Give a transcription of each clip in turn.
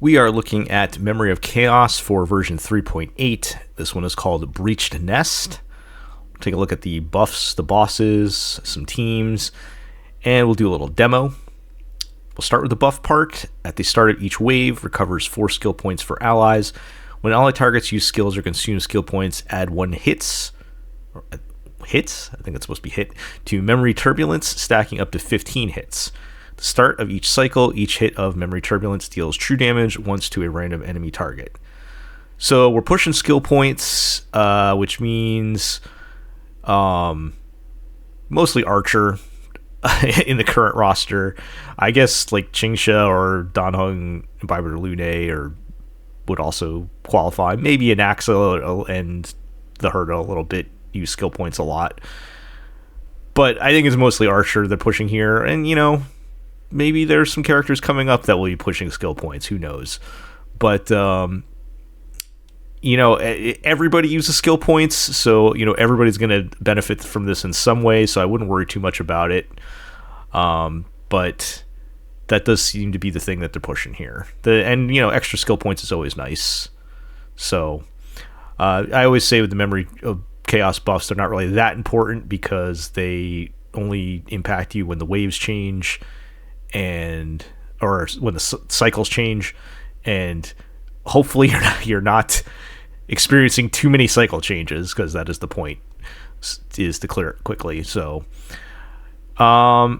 We are looking at Memory of Chaos for version 3.8. This one is called Breached Nest. We'll take a look at the buffs, the bosses, some teams, and we'll do a little demo. We'll start with the buff part. At the start of each wave, recovers 4 skill points for allies. When ally targets use skills or consume skill points, add 1 hits? I think it's supposed to be hit, to Memory Turbulence, stacking up to 15 hits. The start of each cycle, each hit of Memory Turbulence deals true damage once to a random enemy target. So we're pushing skill points, which means mostly Archer in the current roster. I guess like Lingsha or Danheng, Imbiber Lune or would also qualify. Maybe Anaxa and the Herd a little bit, use skill points a lot. But I think it's mostly Archer they're pushing here, and maybe there's some characters coming up that will be pushing skill points. Who knows? But, everybody uses skill points. So, everybody's going to benefit from this in some way. So I wouldn't worry too much about it. But that does seem to be the thing that they're pushing here. Extra skill points is always nice. So I always say with the Memory of Chaos buffs, they're not really that important because they only impact you when the waves change or when the cycles change, and hopefully you're not experiencing too many cycle changes, because that is the point, is to clear it quickly. So I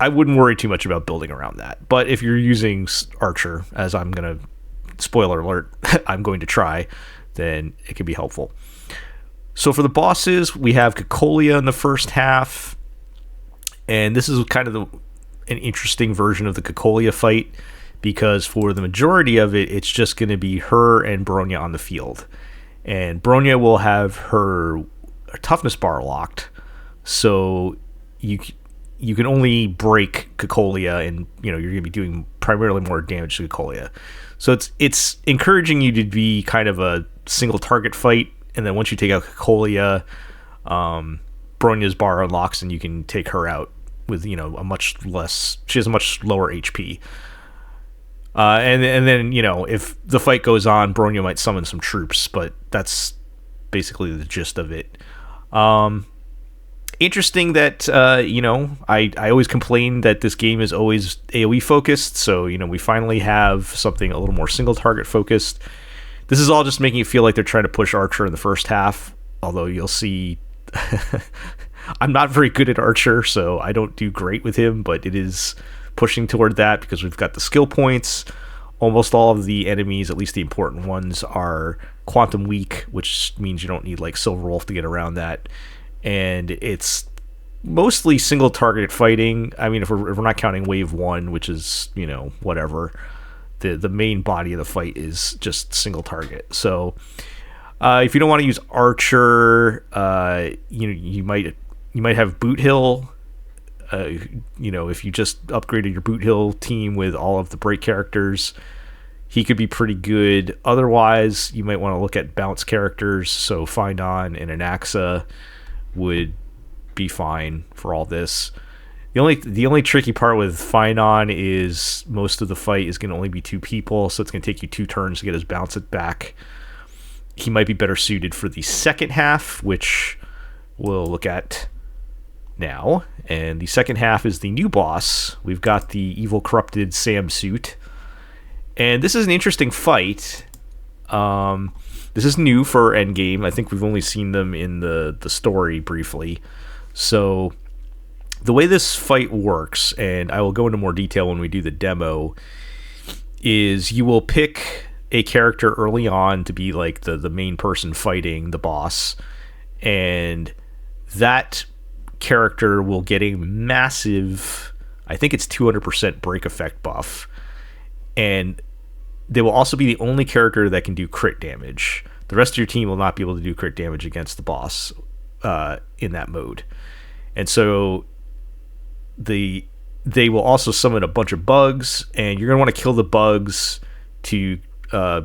wouldn't worry too much about building around that. But if you're using Archer, as I'm gonna, spoiler alert, I'm going to try, then it can be helpful. So for the bosses, we have Cocolia in the first half, and this is kind of an interesting version of the Cocolia fight, because for the majority of it, it's just going to be her and Bronya on the field. And Bronya will have her toughness bar locked, so you can only break Cocolia, and you're going to be doing primarily more damage to Cocolia. So it's encouraging you to be kind of a single target fight, and then once you take out Cocolia, Bronya's bar unlocks and you can take her out with she has a much lower HP. And then if the fight goes on, Bronya might summon some troops, but that's basically the gist of it. Interesting that I always complain that this game is always AoE focused, so we finally have something a little more single target focused. This is all just making it feel like they're trying to push Archer in the first half, although you'll see I'm not very good at Archer, so I don't do great with him, but it is pushing toward that because we've got the skill points. Almost all of the enemies, at least the important ones, are quantum weak, which means you don't need like Silver Wolf to get around that. And it's mostly single target fighting. I mean, if we're not counting wave 1, which is, whatever, the main body of the fight is just single target. So if you don't want to use Archer, you might have Boot Hill. If you just upgraded your Boot Hill team with all of the break characters, he could be pretty good. Otherwise, you might want to look at bounce characters. So Finon and Anaxa would be fine for all this. The only tricky part with Finon is most of the fight is going to only be 2 people, so it's going to take you 2 turns to get his bounce it back. He might be better suited for the second half, which we'll look at now. And the second half is the new boss. We've got the evil corrupted Sam suit, and this is an interesting fight. This is new for Endgame. I think we've only seen them in the story briefly. So the way this fight works, and I will go into more detail when we do the demo, is you will pick a character early on to be like the main person fighting the boss, and that character will get a massive, I think it's 200% break effect buff, and they will also be the only character that can do crit damage. The rest of your team will not be able to do crit damage against the boss in that mode. And so they will also summon a bunch of bugs, and you're going to want to kill the bugs to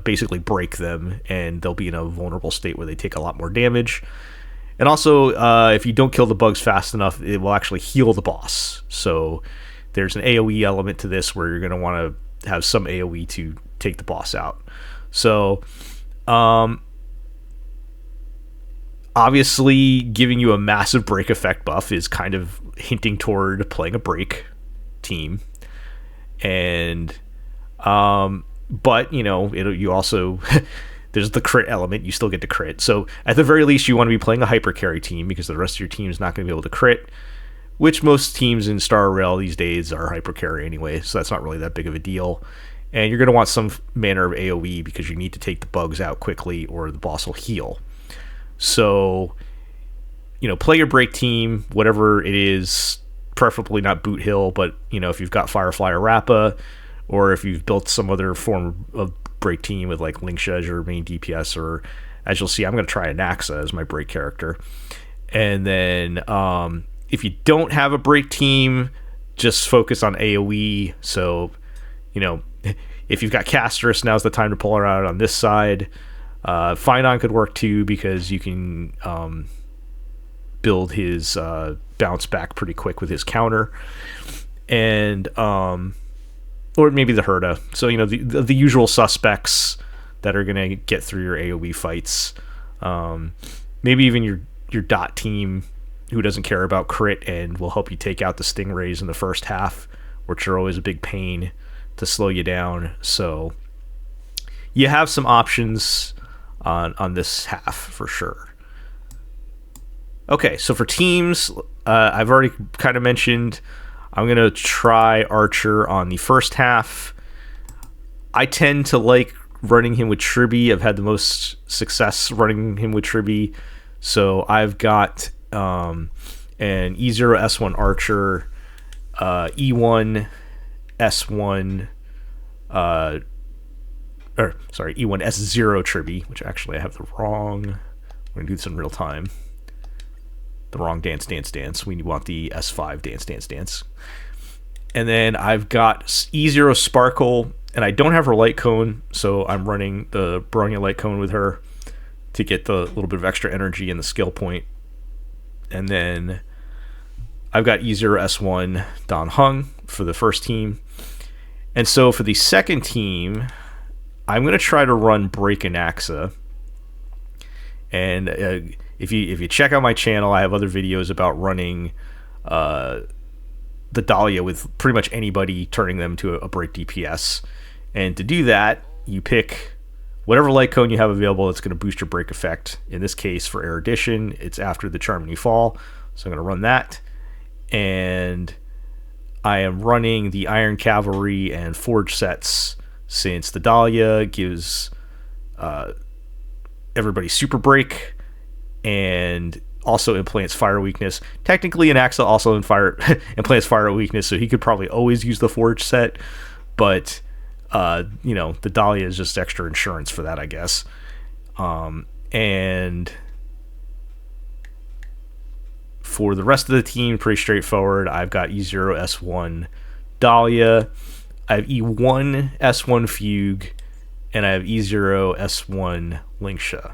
basically break them, and they'll be in a vulnerable state where they take a lot more damage. And also, if you don't kill the bugs fast enough, it will actually heal the boss. So there's an AoE element to this where you're going to want to have some AoE to take the boss out. So obviously giving you a massive break effect buff is kind of hinting toward playing a break team. And but you also there's the crit element. You still get to crit. So at the very least, you want to be playing a hyper carry team, because the rest of your team is not going to be able to crit, which most teams in Star Rail these days are hyper carry anyway. So that's not really that big of a deal. And you're going to want some manner of AoE, because you need to take the bugs out quickly or the boss will heal. So, play your break team, whatever it is, preferably not Boot Hill, but, if you've got Firefly or Rappa, or if you've built some other form of break team with like Lingsha as your main DPS, or as you'll see, I'm going to try Anaxa as my break character. And then if you don't have a break team, just focus on AoE. So, if you've got Casterus, now's the time to pull her out on this side. Phynon could work too, because you can build his bounce back pretty quick with his counter. And or maybe the Herda. So, the usual suspects that are going to get through your AoE fights. Maybe even your dot team, who doesn't care about crit and will help you take out the Stingrays in the first half, which are always a big pain to slow you down. So you have some options on this half for sure. Okay, so for teams, I've already kind of mentioned I'm going to try Archer on the first half. I tend to like running him with Tribbie. I've had the most success running him with Tribbie. So I've got an E0 S1 Archer, E1 S1 E1 S0 Tribbie, which actually I have the wrong. We're gonna do this in real time. The wrong dance. We want the S5 dance. And then I've got E0 Sparkle, and I don't have her light cone, so I'm running the Bronya light cone with her to get the little bit of extra energy and the skill point. And then I've got E0 S1 Dan Heng for the first team. And so for the second team, I'm going to try to run Break Anaxa. And if you check out my channel, I have other videos about running the Dahlia with pretty much anybody, turning them to a break DPS. And to do that, you pick whatever light cone you have available that's going to boost your break effect. In this case, for Erudition, it's after the Charm When You Fall. So I'm going to run that. And I am running the Iron Cavalry and Forge sets, since the Dahlia gives everybody super break and also implants fire weakness. Technically, Anaxa also implants fire weakness, so he could probably always use the Forge set, but the Dahlia is just extra insurance for that, I guess. And for the rest of the team, pretty straightforward. I've got E0 S1 Dahlia, I have E1 S1 Fugue, and I have E0 S1 Lingsha.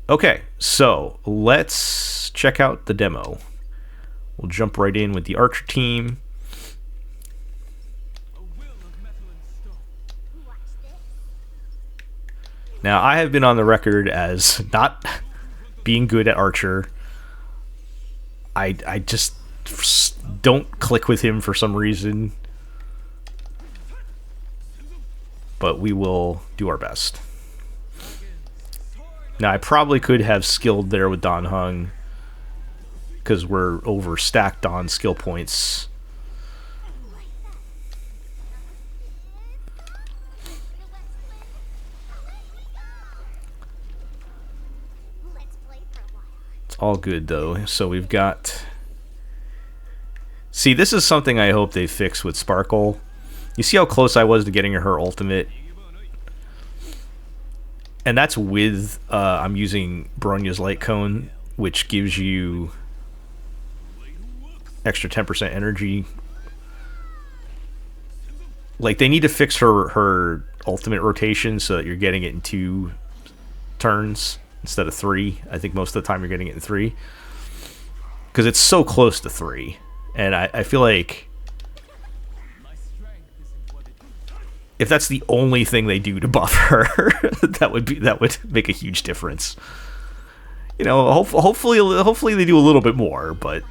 Okay, so let's check out the demo. We'll jump right in with the Archer team. Now, I have been on the record as not being good at Archer. I just don't click with him for some reason. But we will do our best. Now, I probably could have skilled there with Dan Heng, because we're overstacked on skill points. It's all good, though. So we've got... See, this is something I hope they fix with Sparkle. You see how close I was to getting her ultimate? And that's with, I'm using Bronya's Light Cone, which gives you extra 10% energy. Like, they need to fix her ultimate rotation so that you're getting it in 2 turns instead of 3. I think most of the time you're getting it in 3. Because it's so close to 3. And I feel like if that's the only thing they do to buff her, that would make a huge difference. You know, hopefully they do a little bit more, but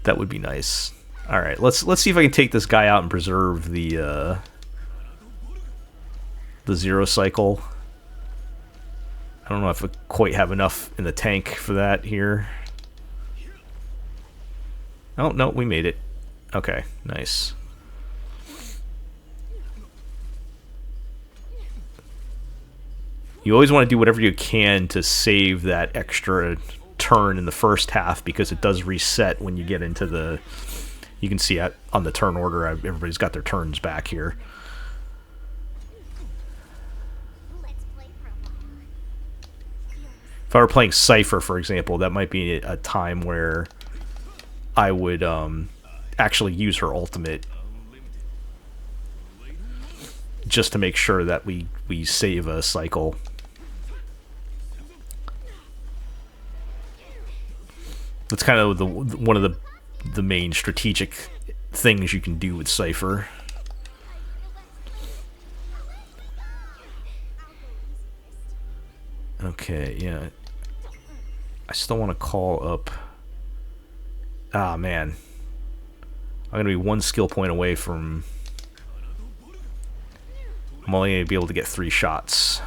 that would be nice. All right, let's see if I can take this guy out and preserve the zero cycle. I don't know if I quite have enough in the tank for that here. Oh, no, we made it. Okay, nice. You always want to do whatever you can to save that extra turn in the first half, because it does reset when you get into the... You can see on the turn order, everybody's got their turns back here. If I were playing Cypher, for example, that might be a time where I would actually use her ultimate just to make sure that we save a cycle. That's kind of one of the main strategic things you can do with Cypher. Okay, yeah. I still want to call up... Ah, man. I'm going to be one skill point away from... I'm only going to be able to get 3 shots.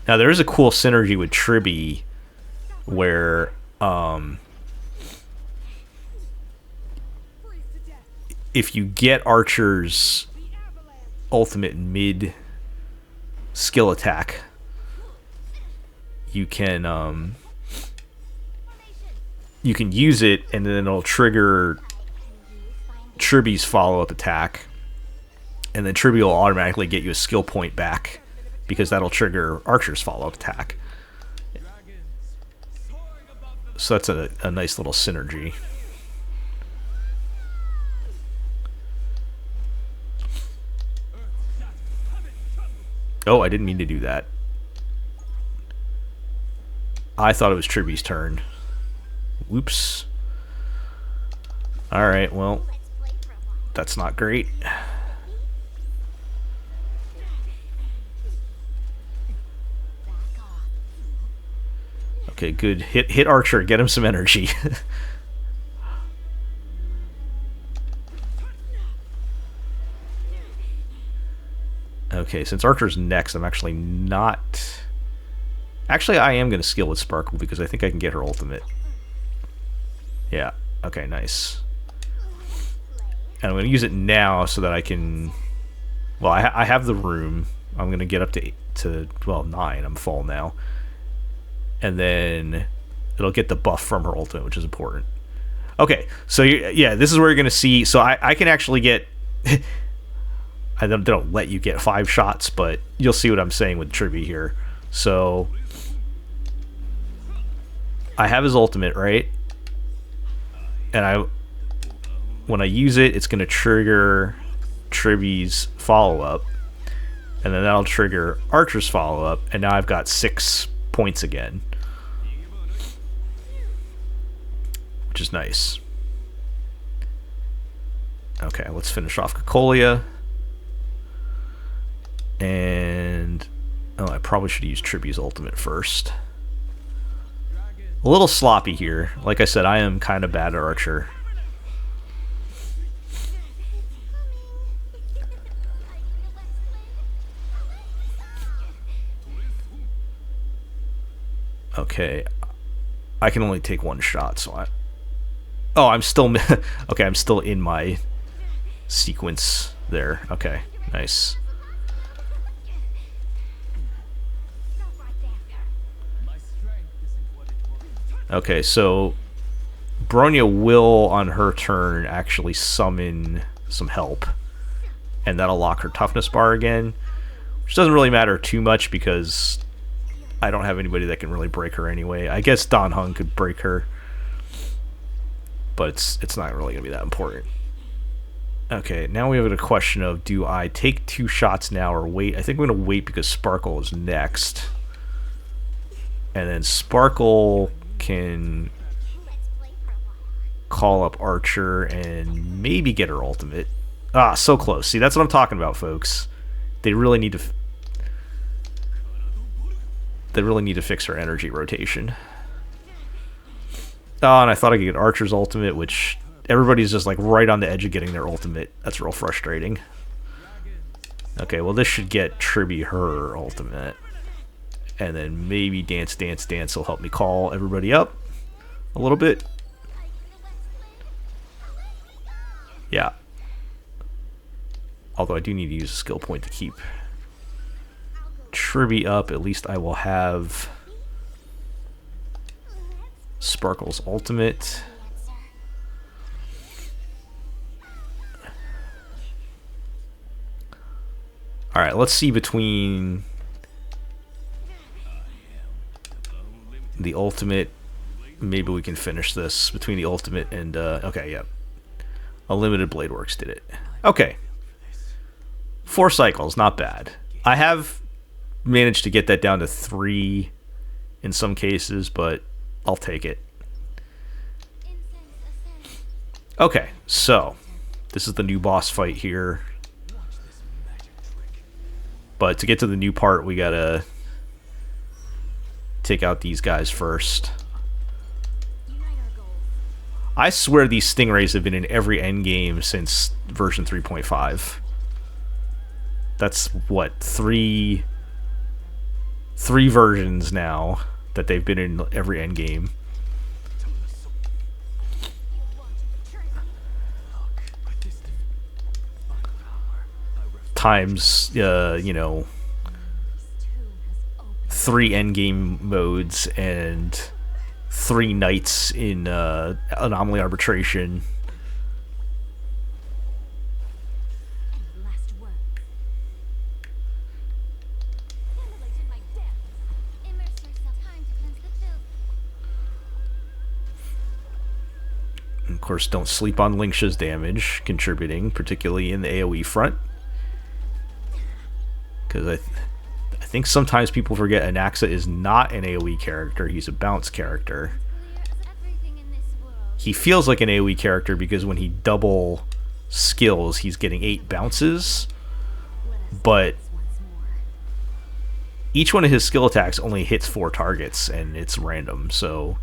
Now, there is a cool synergy with Tribbie where... if you get Archer's ultimate mid skill attack, you can use it, and then it'll trigger Tribbie's follow-up attack, and then Tribbie will automatically get you a skill point back, because that'll trigger Archer's follow-up attack. So that's a nice little synergy. Oh, I didn't mean to do that. I thought it was Tribbie's turn. Whoops. Alright, well, that's not great. Okay, good. Hit Archer, get him some energy. Okay, since Archer's next, I'm actually not... Actually, I am going to skill with Sparkle, because I think I can get her ultimate. Yeah, okay, nice. And I'm going to use it now so that I can... Well, I have the room. I'm going to get up to 9. I'm full now. And then it'll get the buff from her ultimate, which is important. Okay, so yeah, this is where you're going to see... So I can actually get... I don't let you get 5 shots, but you'll see what I'm saying with Tribbie here. So I have his ultimate, right? And when I use it, it's going to trigger Tribbie's follow-up, and then that'll trigger Archer's follow-up, and now I've got 6 points again, which is nice. Okay, let's finish off Cocolia. And I probably should use Tribbie's ultimate first. A little sloppy here. Like I said, I am kind of bad at Archer. Okay, I can only take 1 shot, so I'm still okay. I'm still in my sequence there. Okay, nice. Okay, so Bronya will, on her turn, actually summon some help, and that'll lock her toughness bar again, which doesn't really matter too much because I don't have anybody that can really break her anyway. I guess Dan Heng could break her, but it's not really going to be that important. Okay, now we have a question of, do I take 2 shots now or wait? I think I'm going to wait because Sparkle is next. And then Sparkle can call up Archer and maybe get her ultimate. Ah, so close. See, that's what I'm talking about, folks. They really need to... They really need to fix her energy rotation. Oh, and I thought I could get Archer's ultimate, which... Everybody's just like right on the edge of getting their ultimate. That's real frustrating. Okay, well this should get Tribbie her ultimate. And then maybe Dance Dance Dance will help me call everybody up a little bit. Yeah. Although I do need to use a skill point to keep Tribbie up. At least I will have Sparkle's ultimate. Alright, let's see between the ultimate. Maybe we can finish this between the ultimate and... okay, yeah. Unlimited Blade Works did it. Okay. 4 cycles, not bad. I have managed to get that down to 3 in some cases, but I'll take it. Okay, so this is the new boss fight here. But to get to the new part, we gotta take out these guys first. I swear these stingrays have been in every endgame since version 3.5. That's what, three versions now that they've been in every endgame. Times, you know, 3 endgame modes and 3 nights in Anomaly Arbitration. And of course, don't sleep on Lingsha's damage contributing, particularly in the AoE front. Because I think sometimes people forget Anaxa is not an AoE character, he's a bounce character. He feels like an AoE character because when he double skills, he's getting 8 bounces. But each one of his skill attacks only hits 4 targets, and it's random, so...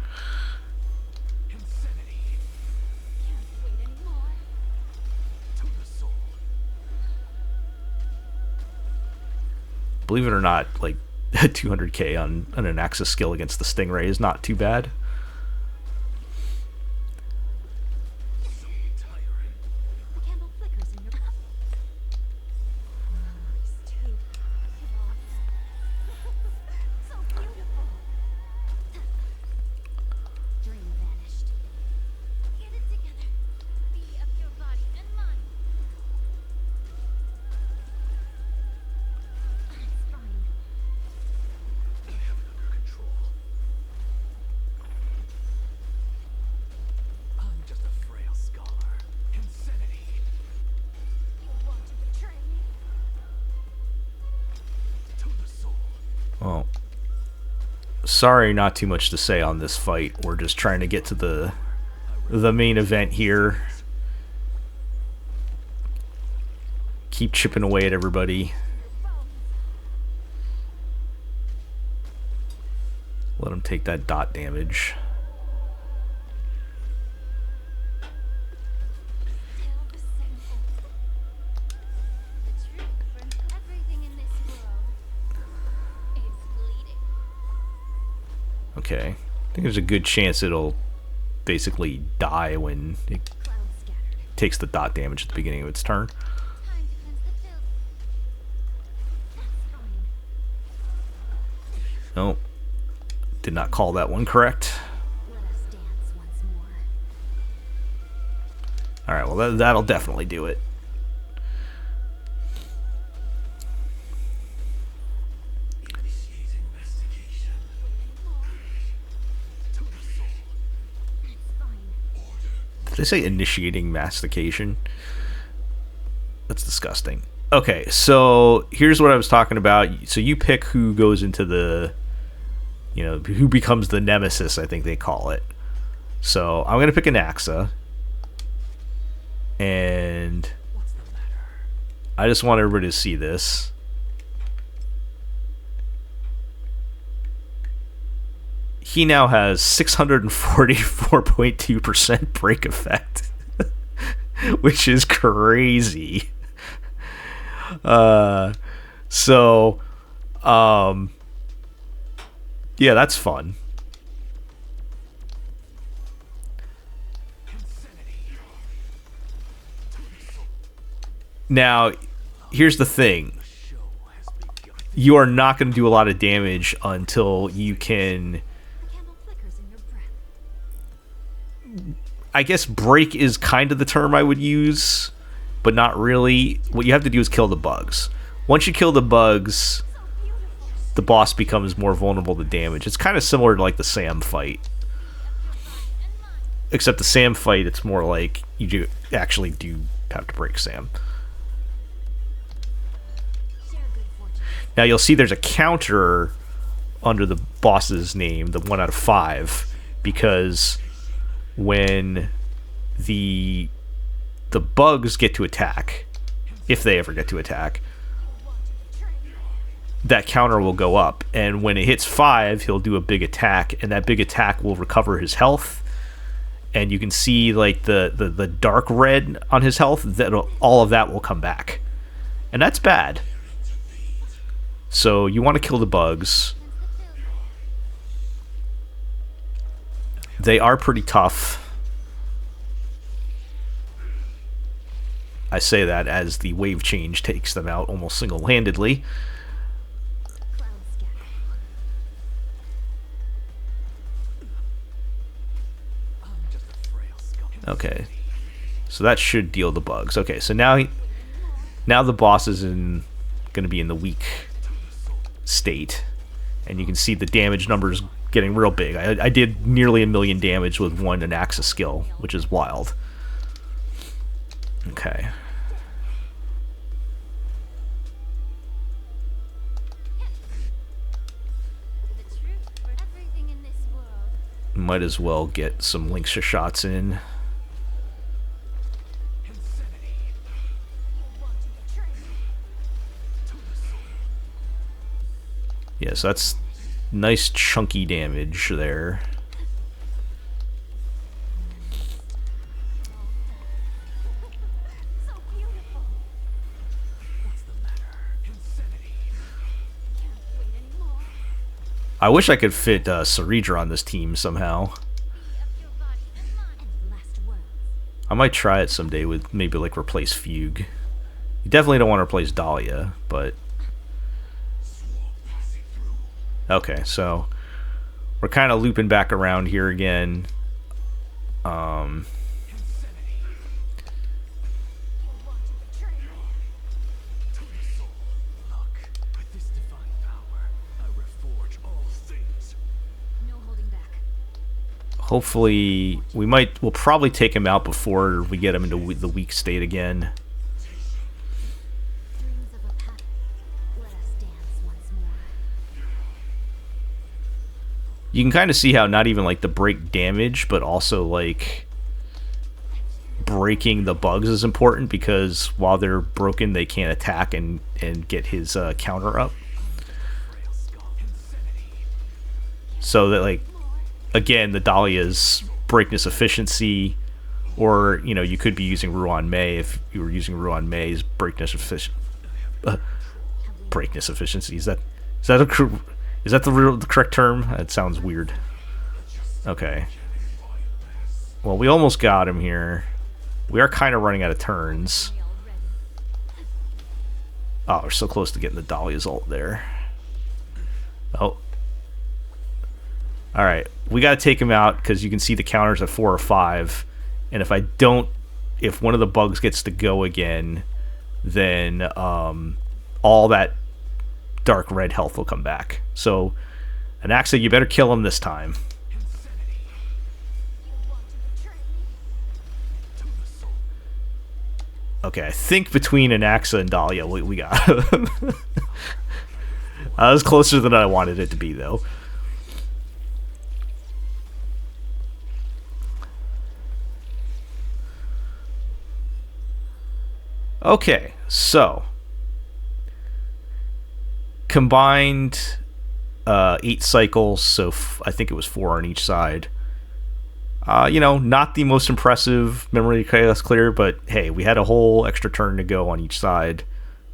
Believe it or not, like 200k on an Anaxa skill against the Stingray is not too bad. Well, sorry, not too much to say on this fight. We're just trying to get to the main event here. Keep chipping away at everybody. Let him take that dot damage. Okay, I think there's a good chance it'll basically die when it takes the dot damage at the beginning of its turn. Nope. Did not call that one correct. Alright, well that'll definitely do it. Did they say initiating mastication? That's disgusting. Okay, so here's what I was talking about. So you pick who goes into the, who becomes the nemesis, I think they call it. So I'm going to pick Anaxa. And I just want everybody to see this. He now has 644.2% break effect, which is crazy. So, yeah, that's fun. Now, here's the thing. You are not going to do a lot of damage until you can... I guess break is kind of the term I would use, but not really. What you have to do is kill the bugs. Once you kill the bugs, the boss becomes more vulnerable to damage. It's kind of similar to like the Sam fight. Except the Sam fight, it's more like you actually do have to break Sam. Now you'll see there's a counter under the boss's name, the 1 out of 5, because when the bugs get to attack, if they ever get to attack, that counter will go up, and when it hits 5, he'll do a big attack, and that big attack will recover his health. And you can see like the dark red on his health, that all of that will come back, and that's bad. So you want to kill the bugs. They are pretty tough. I say that as the wave change takes them out almost single-handedly. Okay, so that should deal the bugs. Okay, so now the boss is going to be in the weak state, and you can see the damage numbers getting real big. I did nearly 1 million damage with one Anaxa skill, which is wild. Okay. Might as well get some Lingsha shots in. Yeah, so that's nice chunky damage there. I wish I could fit Saridra on this team somehow. I might try it someday with maybe like replace Fugue. You definitely don't want to replace Dahlia, but... Okay, so we're kind of looping back around here again. Hopefully, we'll probably take him out before we get him into the weak state again. You can kind of see how not even like the break damage, but also like breaking the bugs is important, because while they're broken, they can't attack and get his counter up. So that, like, again, the Dahlia's breakness efficiency, or you could be using Ruan Mei if you were using Ruan Mei's breakness efficiency. Is that the correct term? That sounds weird. Okay. Well, we almost got him here. We are kind of running out of turns. Oh, we're so close to getting the Dahlia's ult there. Oh. Alright. We got to take him out, because you can see the counters at 4 or 5. And if one of the bugs gets to go again, then all that dark red health will come back. So, Anaxa, you better kill him this time. Okay, I think between Anaxa and Dahlia, we got him. That was closer than I wanted it to be, though. Okay, so combined 8 cycles, so I think it was 4 on each side. Not the most impressive memory chaos clear, but hey, we had a whole extra turn to go on each side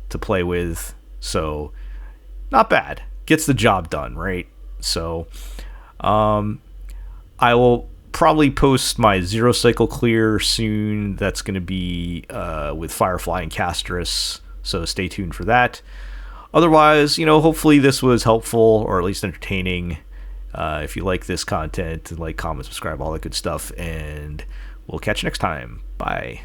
to play with, so not bad. Gets the job done, right? So I will probably post my 0 cycle clear soon. That's going to be with Firefly and Castris, so stay tuned for that. Otherwise, hopefully this was helpful or at least entertaining. If you like this content, like, comment, subscribe, all that good stuff, and we'll catch you next time. Bye.